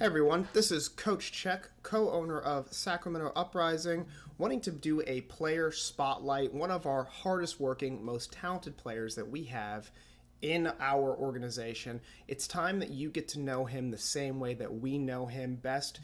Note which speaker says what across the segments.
Speaker 1: Hey everyone, this is Coach Check, co-owner of Sacramento Uprising, wanting to do a player spotlight, one of our hardest working, most talented players that we have in our organization. It's time that you get to know him the same way that we know him best.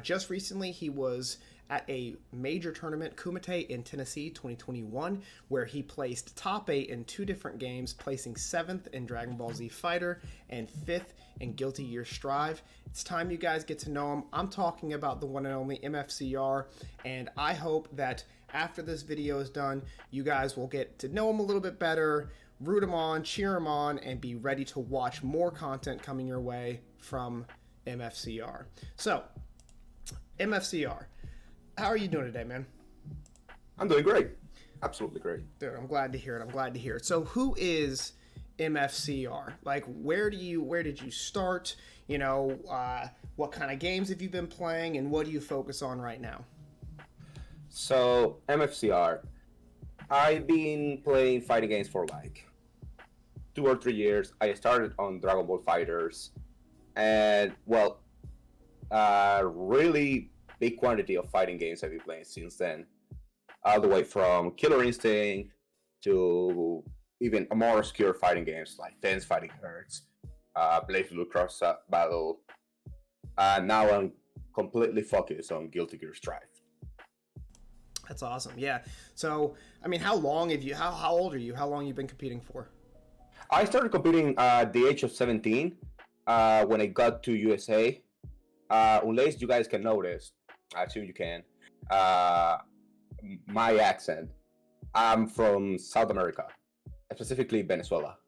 Speaker 1: Just recently, he was at a major tournament, Kumite in Tennessee 2021, where he placed top 8 in 2 different games, placing 7th in Dragon Ball Z Fighter and 5th in Guilty Gear Strive. It's time you guys get to know him. I'm talking about the one and only MFCR, and I hope that after this video is done, you guys will get to know him a little bit better, root him on, cheer him on, and be ready to watch more content coming your way from MFCR. So, MFCR, how are you doing today, man?
Speaker 2: I'm doing great. Absolutely great.
Speaker 1: Dude, I'm glad to hear it. So who is MFCR? Like, where did you start? You know, what kind of games have you been playing, and what do you focus on right now?
Speaker 2: So, MFCR, I've been playing fighting games for like 2 or 3 years. I started on Dragon Ball Fighters, and well, really big quantity of fighting games I've been playing since then. All the way from Killer Instinct to even more obscure fighting games like Dance Fighting Hurts, Blade Blue Cross Battle. Now I'm completely focused on Guilty Gear Strive.
Speaker 1: That's awesome. Yeah. So, I mean, how long have you? How old are you? How long have you been competing for?
Speaker 2: I started competing at the age of 17 when I got to USA. Unless you guys can notice, I assume you can, my accent. I'm from South America, specifically Venezuela.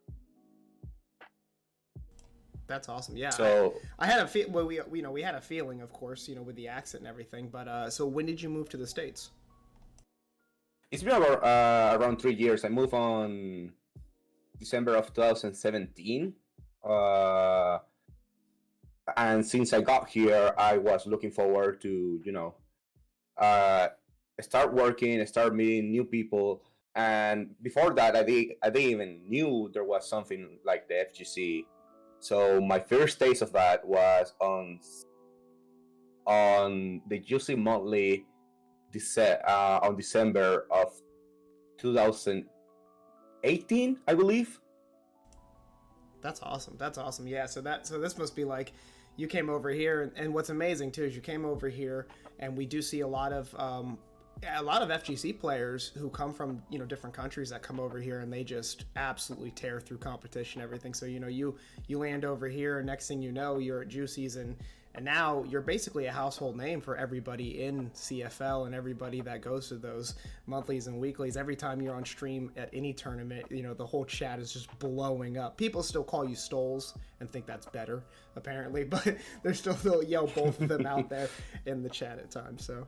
Speaker 1: That's awesome. Yeah.
Speaker 2: So
Speaker 1: I had a we had a feeling, of course, with the accent and everything. But so when did you move to the States?
Speaker 2: it's been around 3 years. I moved on December of 2017. And since I got here, I was looking forward to, start working, start meeting new people. And before that, I didn't even knew there was something like the FGC. So my first taste of that was on the UC monthly on December of 2018, I believe.
Speaker 1: That's awesome. Yeah. So this must be like you came over here, and what's amazing too is you came over here, and we do see a lot of FGC players who come from different countries that come over here, and they just absolutely tear through competition, everything. So you land over here, and next thing you know, you're at Juicy's, and now you're basically a household name for everybody in CFL and everybody that goes to those monthlies and weeklies. Every time you're on stream at any tournament, the whole chat is just blowing up. People still call you Stoles and think that's better, apparently, but they'll yell both of them out there in the chat at times. So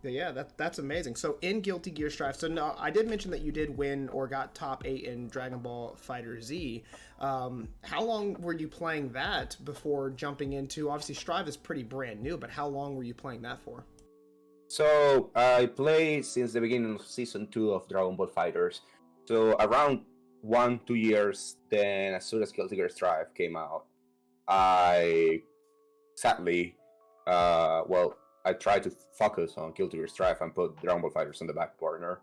Speaker 1: yeah, that's amazing. So in Guilty Gear Strive, so no, I did mention that you did win or got top 8 in Dragon Ball Fighter Z. How long were you playing that before jumping into, obviously Strive is pretty brand new, but how long were you playing that for?
Speaker 2: So I played since the beginning of season 2 of Dragon Ball Fighters. So around 1-2 years. Then as soon as Guilty Gear Strive came out, I sadly, I tried to focus on Guilty Gear Strive and put Dragon Ball Fighters on the back burner.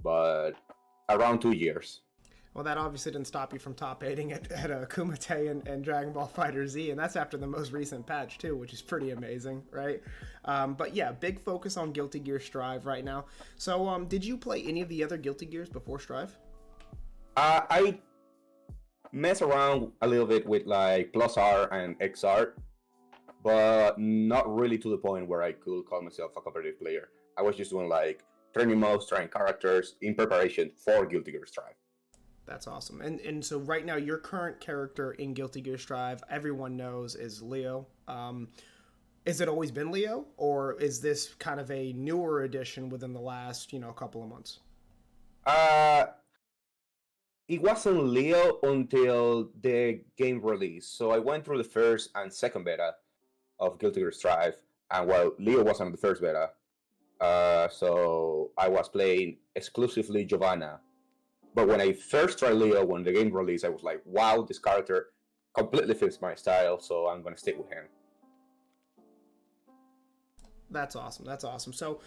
Speaker 2: But around 2 years.
Speaker 1: Well, that obviously didn't stop you from top 8ing at Kumite and Dragon Ball Fighter Z, and that's after the most recent patch too, which is pretty amazing, right? But yeah, big focus on Guilty Gear Strive right now. So, did you play any of the other Guilty Gears before Strive?
Speaker 2: I mess around a little bit with like Plus R and XR, but not really to the point where I could call myself a competitive player. I was just doing like training modes, trying characters in preparation for Guilty Gear Strive.
Speaker 1: That's awesome. And so right now, your current character in Guilty Gear Strive, everyone knows, is Leo. Is it always been Leo, or is this kind of a newer addition within the last, couple of months?
Speaker 2: It wasn't Leo until the game release. So I went through the first and second beta of Guilty Gear Strive, and Leo wasn't the first beta. So I was playing exclusively Giovanna. But when I first tried Leo, when the game released, I was like, wow, this character completely fits my style, so I'm going to stick with him.
Speaker 1: That's awesome. That's awesome. So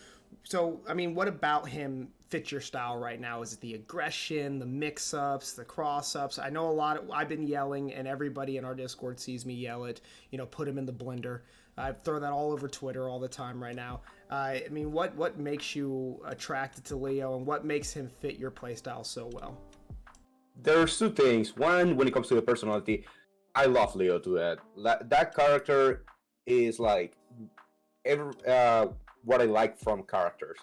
Speaker 1: I mean, what about him fits your style right now? Is it the aggression, the mix-ups, the cross-ups? I know a lot. I've been yelling, and everybody in our Discord sees me yell it. Put him in the blender. I throw that all over Twitter all the time right now. I mean, what makes you attracted to Leo, and what makes him fit your playstyle so well?
Speaker 2: There's two things. One, when it comes to the personality, I love Leo to that character is like what I like from characters.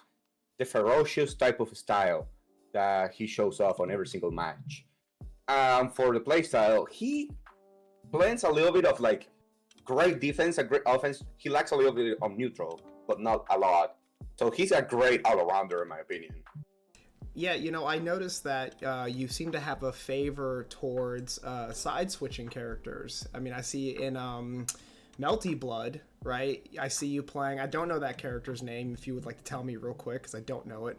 Speaker 2: The ferocious type of style that he shows off on every single match. For the playstyle, he blends a little bit of like great defense and great offense. He lacks a little bit of neutral, but not a lot. So he's a great all-arounder, in my opinion.
Speaker 1: Yeah, I noticed that you seem to have a favor towards side-switching characters. I mean, I see in Melty Blood, right? I see you playing. I don't know that character's name. If you would like to tell me real quick, because I don't know it.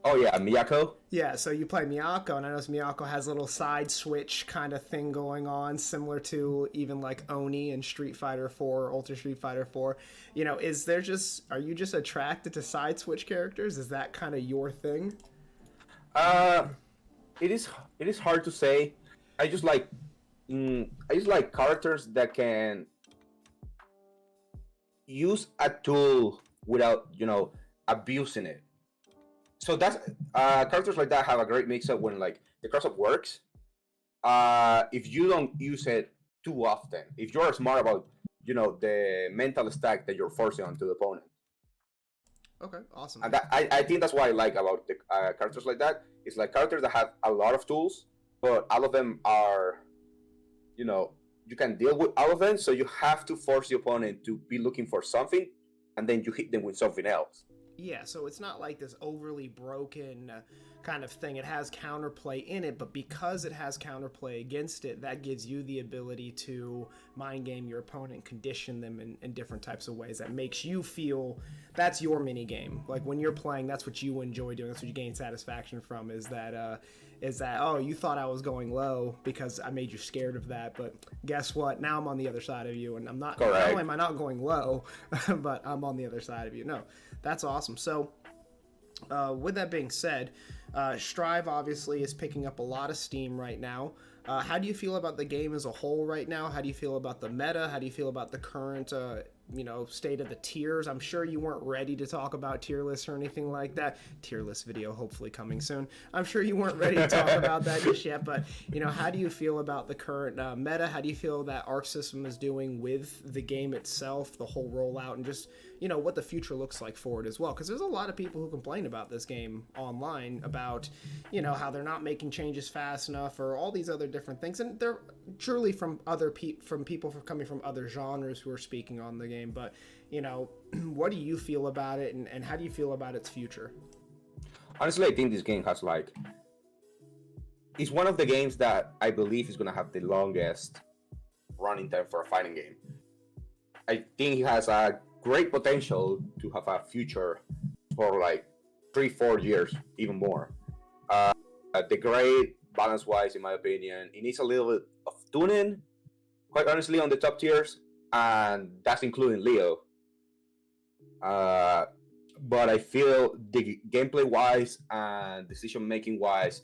Speaker 2: Oh yeah, Miyako?
Speaker 1: Yeah, so you play Miyako, and I notice Miyako has a little side switch kind of thing going on, similar to even like Oni in Street Fighter 4, Ultra Street Fighter 4. Are you just attracted to side switch characters? Is that kind of your thing?
Speaker 2: It is hard to say. I just like characters that can use a tool without abusing it. So that's characters like that have a great mix-up when like the cross-up works. If you don't use it too often, if you're smart about the mental stack that you're forcing onto the opponent.
Speaker 1: Okay, awesome.
Speaker 2: And I think that's what I like about the characters like that. It's like characters that have a lot of tools, but all of them are, you can deal with all of them. So you have to force the opponent to be looking for something, and then you hit them with something else.
Speaker 1: Yeah, so it's not like this overly broken kind of thing. It has counterplay in it, but because it has counterplay against it, that gives you the ability to mind game your opponent, condition them in different types of ways. That makes you feel that's your mini game. Like when you're playing, that's what you enjoy doing. That's what you gain satisfaction from. Is that oh, you thought I was going low because I made you scared of that, but guess what? Now I'm on the other side of you, and I'm not.
Speaker 2: Correct.
Speaker 1: Not only am I not going low, but I'm on the other side of you. No, that's awesome. So, with that being said, Strive obviously is picking up a lot of steam right now. How do you feel about the game as a whole right now? How do you feel about the meta? How do you feel about the current, state of the tiers? I'm sure you weren't ready to talk about tier lists or anything like that. Tier list video hopefully coming soon. I'm sure you weren't ready to talk about that just yet, but, how do you feel about the current meta? How do you feel that Arc System is doing with the game itself, the whole rollout, and just, what the future looks like for it as well? Because there's a lot of people who complain about this game online about, how they're not making changes fast enough or all these other different things. And they're truly from people coming from other genres who are speaking on the game. But, what do you feel about it, and how do you feel about its future?
Speaker 2: Honestly, I think this game has it's one of the games that I believe is going to have the longest running time for a fighting game. I think it has a great potential to have a future for 3-4 years, even more. The great balance-wise, in my opinion, it needs a little bit of tuning, quite honestly, on the top tiers, and that's including Leo. But I feel the gameplay-wise and decision-making-wise,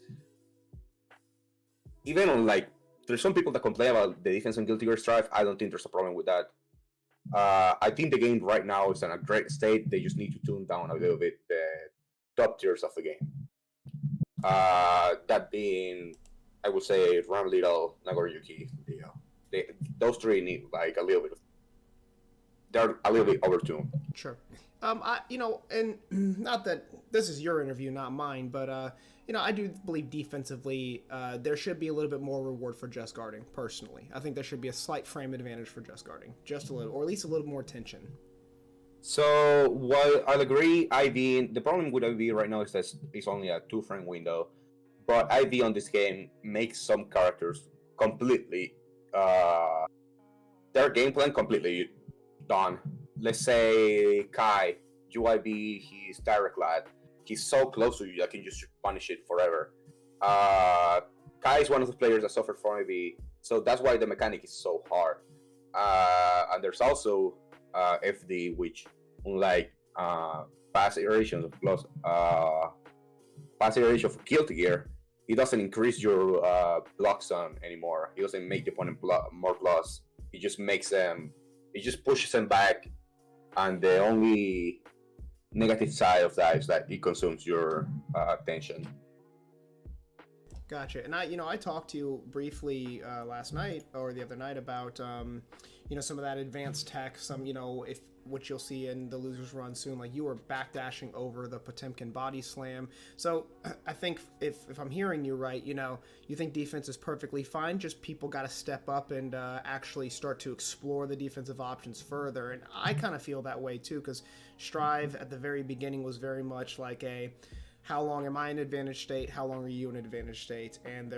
Speaker 2: even on there's some people that complain about the defense on Guilty Gear Strive. I don't think there's a problem with that. I think the game right now is in a great state. They just need to tune down a little bit the top tiers of the game. That being, I would say, Ram Little, Nagoriyuki, Leo. Those three need a little bit of. They're a little bit overtuned.
Speaker 1: Sure. And not that this is your interview, not mine, but I do believe defensively there should be a little bit more reward for just guarding. Personally, I think there should be a slight frame advantage for just guarding, just a little, or at least a little more tension.
Speaker 2: So while I'll agree, IV, the problem with IV right now is that it's only a 2-frame window, but IV on this game makes some characters completely their game plan completely done. Let's say Kai, UIB, he's direct lad. He's so close to you, I can just punish it forever. Kai is one of the players that suffered from IV, so that's why the mechanic is so hard. And there's also FD, which unlike past iterations of past iteration of Guilty Gear, it doesn't increase your block zone anymore. It doesn't make the opponent more plus. It just makes them, it just pushes them back, and the only negative side of that is that it consumes your attention.
Speaker 1: Gotcha. And I talked to you briefly last night or the other night about, some of that advanced tech, if which you'll see in the losers run soon, like you were backdashing over the Potemkin body slam. So I think if I'm hearing you right, you think defense is perfectly fine. Just people got to step up and actually start to explore the defensive options further. And I kind of feel that way too, because Strive at the very beginning was very much like a, how long am I in advantage state? How long are you in advantage state? And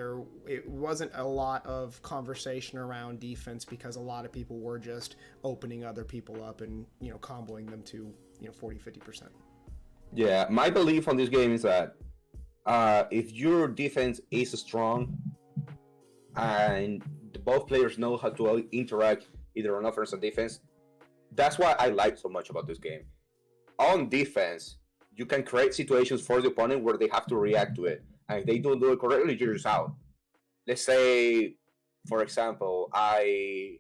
Speaker 1: it wasn't a lot of conversation around defense because a lot of people were just opening other people up and, comboing them to, 40, 50%.
Speaker 2: Yeah, my belief on this game is that if your defense is strong and both players know how to interact either on offense or defense, that's what I like so much about this game. On defense, you can create situations for the opponent where they have to react to it. And if they don't do it correctly, you're just out. Let's say, for example, I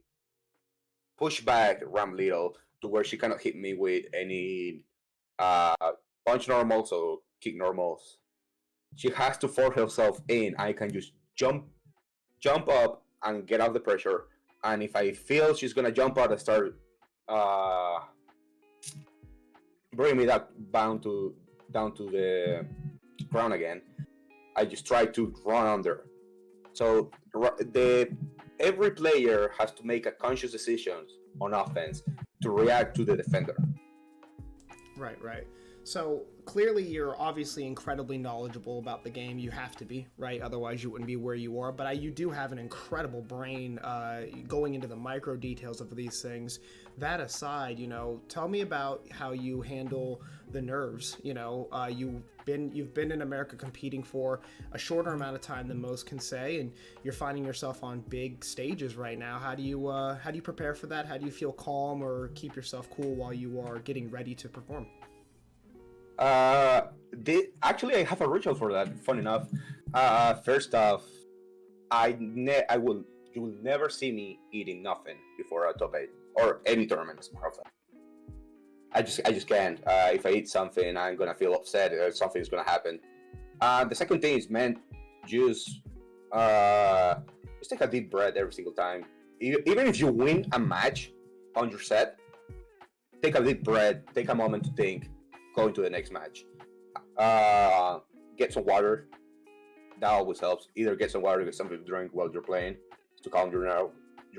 Speaker 2: push back Ram Little to where she cannot hit me with any punch normals or kick normals. She has to force herself in. I can just jump up and get out the pressure. And if I feel she's going to jump out and start bring me down to the ground again, I just try to run under. So every player has to make a conscious decision on offense to react to the defender.
Speaker 1: Right. So clearly you're obviously incredibly knowledgeable about the game. You have to be, right? Otherwise you wouldn't be where you are. But you do have an incredible brain going into the micro details of these things. That aside, tell me about how you handle the nerves. You've been in America competing for a shorter amount of time than most can say, and you're finding yourself on big stages right now. How do you prepare for that? How do you feel calm or keep yourself cool while you are getting ready to perform?
Speaker 2: Actually, I have a ritual for that. Fun enough. First off, you will never see me eating nothing before a top 8 or any tournament. As a matter of fact, I just can't. If I eat something, I'm gonna feel upset or something is gonna happen. The second thing is, man, just take a deep breath every single time. Even if you win a match on your set, take a deep breath. Take a moment to think. Go into the next match. Get some water. That always helps. Either get some water, get something to drink while you're playing to calm your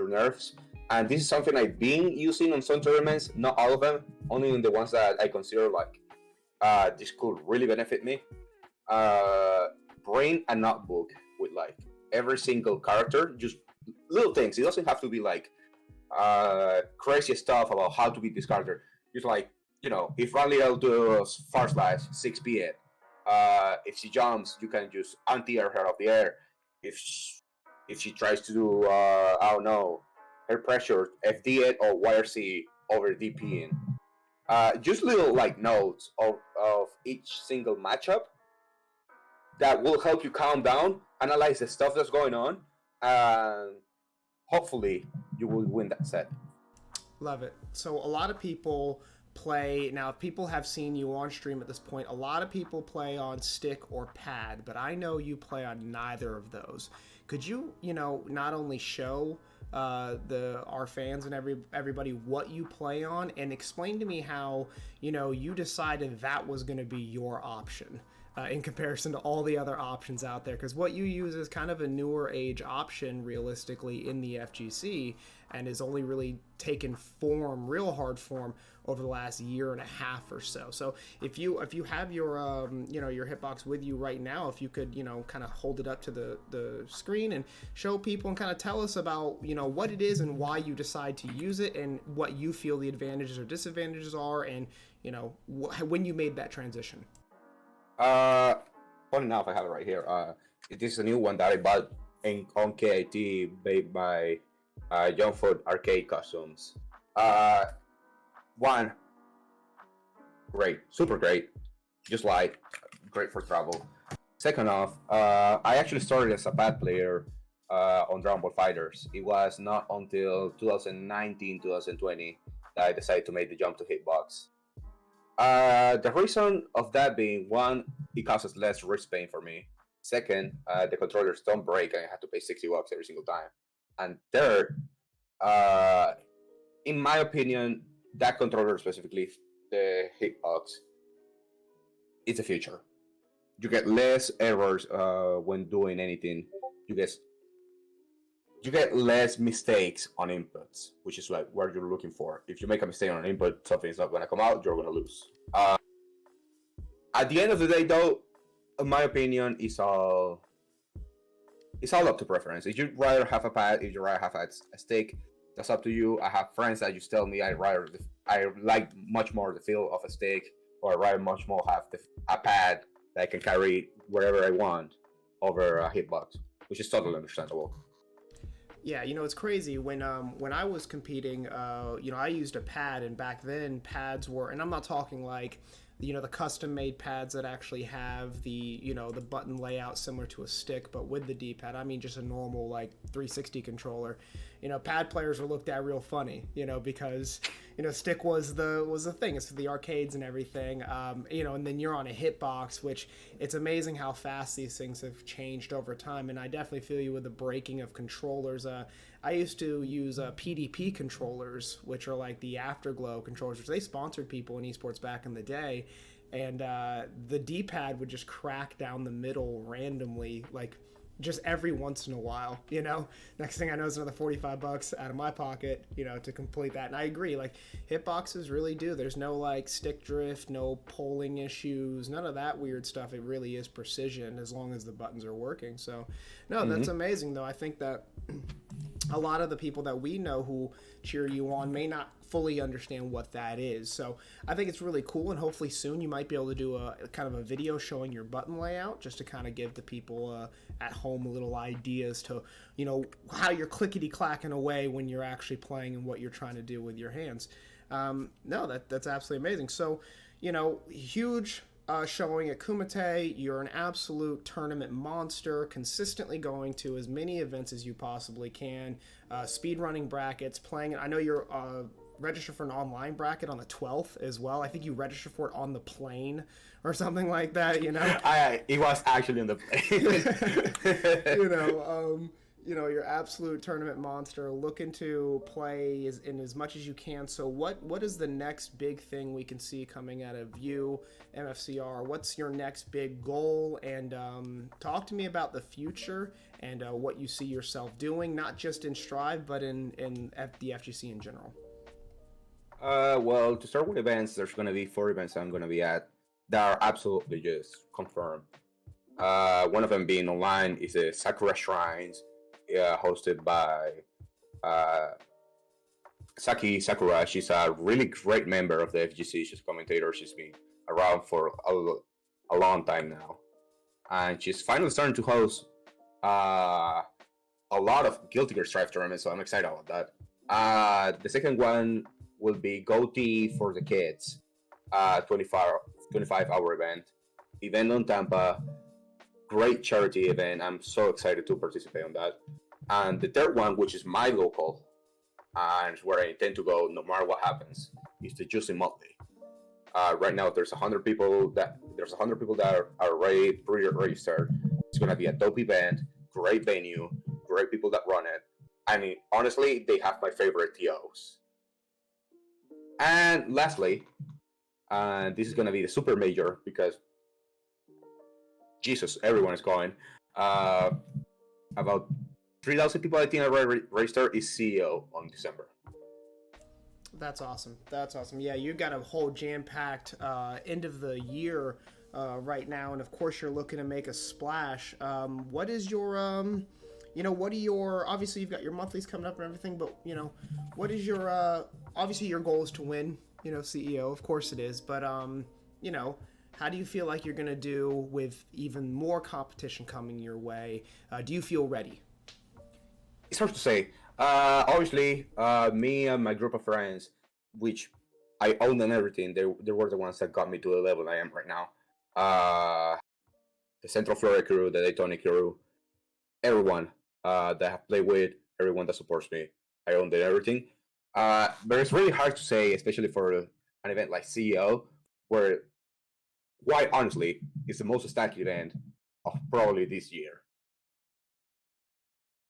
Speaker 2: nerves. And this is something I've been using on some tournaments, not all of them, only in the ones that I consider like this could really benefit me. Bring a notebook with like every single character, just little things. It doesn't have to be like crazy stuff about how to beat this character. Just like, if Raleigh does far slash 6p it, if she jumps, you can just anti-air her off the air. If she tries to do, I don't know, air pressure, FD it or YRC over DPing. Just little like notes of each single matchup that will help you calm down, analyze the stuff that's going on, and hopefully you will win that set.
Speaker 1: Love it. So a lot of people play now. If people have seen you on stream at this point, a lot of people play on stick or pad, but I know you play on neither of those. Could you not only show our fans and everybody what you play on, and explain to me how you decided that was going to be your option in comparison to all the other options out there? Because what you use is kind of a newer age option realistically in the FGC, and is only really taken form, real hard form, over the last year and a half or so. So if you have your your hitbox with you right now, if you could kind of hold it up to the screen and show people and kind of tell us about what it is and why you decide to use it, and what you feel the advantages or disadvantages are, and when you made that transition.
Speaker 2: Fun enough, I have it right here. This is a new one that I bought on KIT, made by Young Foot Arcade Customs. One, great, super great, just like great for travel. Second off, I actually started as a pad player on Dragon Ball Fighters. It was not until 2019, 2020 that I decided to make the jump to hitbox. The reason of that being, one, it causes less wrist pain for me. Second, the controllers don't break and I have to pay $60 every single time. And third, uh, in my opinion, that controller specifically, the hitbox, it's the future. You get less errors when doing anything. You get you get less mistakes on inputs, which is like what you're looking for. If you make a mistake on an input, something's not going to come out. You're going to lose. At the end of the day, though, in my opinion, it's all up to preference. If you'd rather have a pad, if you rather have a stick, that's up to you. I have friends that just tell me I like much more the feel of a stick, or I rather much more have a pad that I can carry wherever I want over a hitbox, which is totally understandable.
Speaker 1: Yeah, it's crazy when I was competing, I used a pad, and back then pads were, and I'm not talking like the custom made pads that actually have the button layout similar to a stick but with the D-pad. I mean just a normal like 360 controller. Pad players were looked at real funny, because stick was the thing. It's for the arcades and everything. And then you're on a hitbox, which it's amazing how fast these things have changed over time. And I definitely feel you with the breaking of controllers. I used to use PDP controllers, which are like the Afterglow controllers, which they sponsored people in esports back in the day. And the D-pad would just crack down the middle randomly, like just every once in a while. Next thing I know is another $45 out of my pocket, to complete that. And I agree, like hitboxes really do. There's no like stick drift, no polling issues, none of that weird stuff. It really is precision as long as the buttons are working. So no, that's amazing though. I think that a lot of the people that we know who cheer you on may not fully understand what that is. So I think it's really cool, and hopefully soon you might be able to do a kind of a video showing your button layout, just to kind of give the people at home a little ideas to how you're clickety clacking away when you're actually playing and what you're trying to do with your hands. No, that's absolutely amazing. So huge showing at Kumite. You're an absolute tournament monster, consistently going to as many events as you possibly can, speed running brackets, playing it. I know you're registered for an online bracket on the 12th as well. I think you registered for it on the plane or something like that,
Speaker 2: It was actually on the plane.
Speaker 1: You're absolute tournament monster, looking to play in as much as you can. So what is the next big thing we can see coming out of you, MFCR? What's your next big goal? And talk to me about the future and what you see yourself doing, not just in Strive, but in the FGC in general.
Speaker 2: Well, to start with events, there's going to be 4 events I'm going to be at that are absolutely just confirmed. One of them being online is the Sakura Shrines, hosted by Saki Sakura. She's a really great member of the FGC. She's a commentator. She's been around for a long time now. And she's finally starting to host a lot of Guilty Gear Strive tournaments, so I'm excited about that. The second one will be GOTY for the Kids, 25-hour event on Tampa. Great charity event. I'm so excited to participate on that. And the third one, which is my local, and where I intend to go no matter what happens, is the Juicy Motley. Right now, there's 100 people that are already pre-registered. It's gonna be a dope event, great venue, great people that run it. I mean, honestly, they have my favorite TOs. And lastly, this is gonna be the super major because Jesus, everyone is going. About 3,000 people I think are registered is CEO on December.
Speaker 1: That's awesome. Yeah, you've got a whole jam-packed end of the year right now, and of course you're looking to make a splash. What is your, obviously you've got your monthlies coming up and everything, but, what is your, obviously your goal is to win, CEO, of course it is, but, how do you feel like you're going to do with even more competition coming your way? Do you feel ready?
Speaker 2: It's hard to say. Obviously, me and my group of friends, which I own them everything. They were the ones that got me to the level I am right now. The Central Florida crew, the Daytona crew, everyone that I have played with, everyone that supports me, I own them everything. But it's really hard to say, especially for an event like CEO, where quite honestly, it's the most stacked event of probably this year.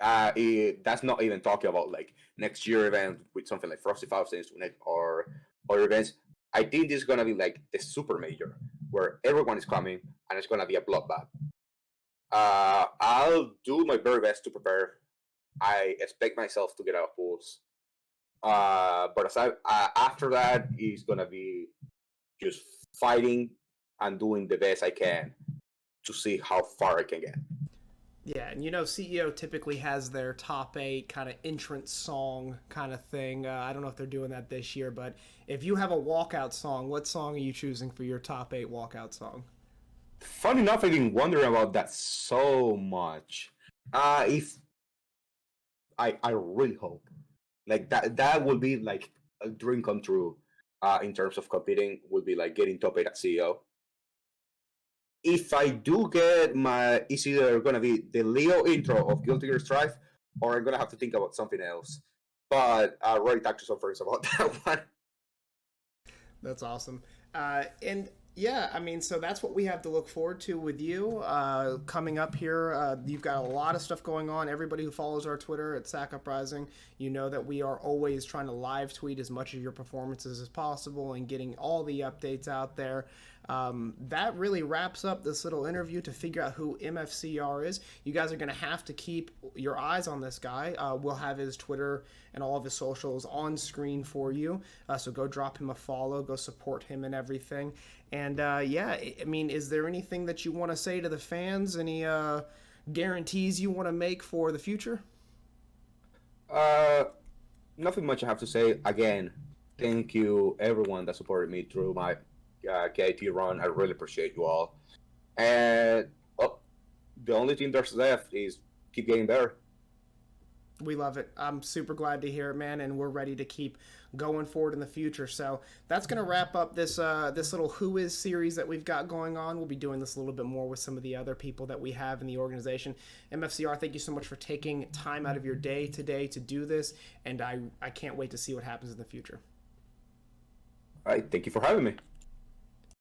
Speaker 2: That's not even talking about like next year event with something like Frosty Faustins or other events. I think this is gonna be like the super major where everyone is coming and it's gonna be a bloodbath. I'll do my very best to prepare. I expect myself to get out of pools. But after that, it's gonna be just fighting and doing the best I can to see how far I can get.
Speaker 1: Yeah, and CEO typically has their top eight kind of entrance song kind of thing. I don't know if they're doing that this year, but if you have a walkout song, what song are you choosing for your top eight walkout song?
Speaker 2: Funny enough, I've been wondering about that so much. If I really hope like that would be like a dream come true. In terms of competing, would be like getting top eight at CEO. If I do get it's either gonna be the Leo intro of Guilty Gear Strife, or I'm gonna have to think about something else. But I already talked to some friends about that one.
Speaker 1: That's awesome. And yeah, I mean, so that's what we have to look forward to with you coming up here. You've got a lot of stuff going on. Everybody who follows our Twitter at Sac Uprising, you know that we are always trying to live tweet as much of your performances as possible and getting all the updates out there. That really wraps up this little interview to figure out who MFCR is. You guys are going to have to keep your eyes on this guy. We'll have his Twitter and all of his socials on screen for you. So go drop him a follow, go support him and everything. And yeah, I mean, is there anything that you want to say to the fans? Any guarantees you want to make for the future?
Speaker 2: Uh, Nothing much I have to say. Again, thank you everyone that supported me through my KT run. I really appreciate you all. And well, the only thing that's left is keep getting better.
Speaker 1: We love it. I'm super glad to hear it, man, and we're ready to keep going forward in the future. So that's going to wrap up this little Who Is series that we've got going on. We'll be doing this a little bit more with some of the other people that we have in the organization. MFCR, thank you so much for taking time out of your day today to do this, and I can't wait to see what happens in the future.
Speaker 2: All right, thank you for having me.